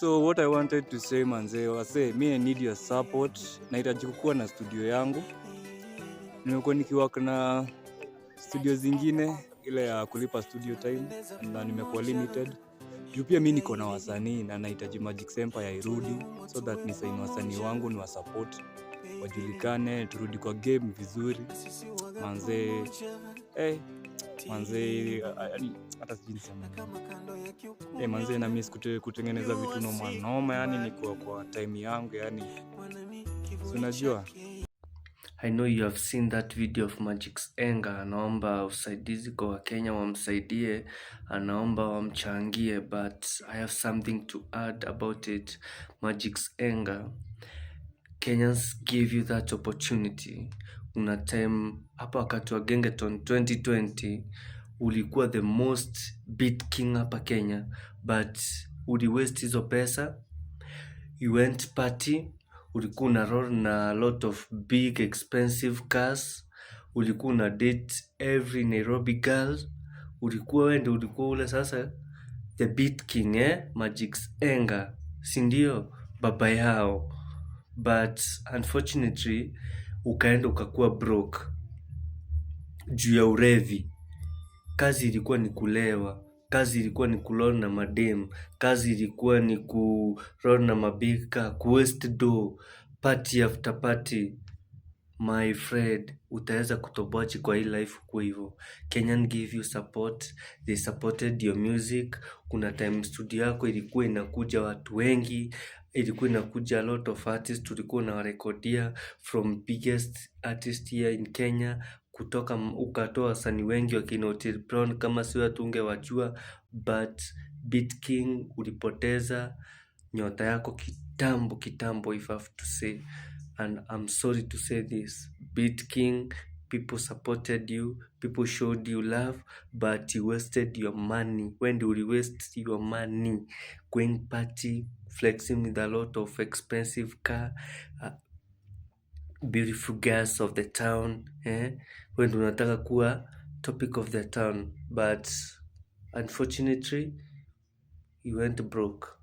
So what I wanted to say manze, wase, me I need your support. Nahitaji kukuwa na studio yangu. Nimekuwa nikiwork na studio zingine ile ya kulipa studio time na nimekuwa limited. Juu pia mi niko na wasanii na nahitaji Magic Empire irudi so that nisaini wasanii wangu, ni wasupport, wajulikane, turudi kwa game vizuri manze. Manze, yani hata sijui niseme manze, na miss kutengeneza vitu noma, yani niko kwa time yangu, yani si unajua. I know you have seen that video of Magic Enga. Anaomba usaidizi kwa Wakenya wamsaidie, anaomba wamchangie, but I have something to add about it. Magic Enga, Kenyans give you that opportunity. Una time hapa wakati wa Gengeton 2020 ulikuwa the most beat king hapa Kenya, but uliwaste hizo pesa. You went party, ulikuwa una roll na a lot of big expensive cars, ulikuwa una date every Nairobi girl, ulikuwa wende, ulikuwa ule sasa the beat king Magic Enga, si ndio? Baba yao. But unfortunately ukaenda ukakuwa broke juu ya urevi. Kazi ilikuwa ni kulewa, kazi ilikuwa ni kuroll na madem, kazi ilikuwa ni kuroll na mabika, kuwaste dough, party after party. My friend, utaweza kutoboachi kwa hii life kwa hivyo. Kenyan give you support, they supported your music. Kuna time studio yako ilikuwa inakuja watu wengi, ilikuwa inakuja a lot of artists, tulikuwa na warekodia from biggest artist here in Kenya. Kutoka ukatoa wasanii wengi wakina Otile Brown, kama si watu ungewajua, but Beat King ulipoteza nyota yako kitambo, if I have to say. And I'm sorry to say this, Beat King, people supported you, people showed you love, but you wasted your money. When do you waste your money? Going party, flexing with a lot of expensive car, beautiful girls of the town, when unataka kuwa topic of the town, but unfortunately you went broke.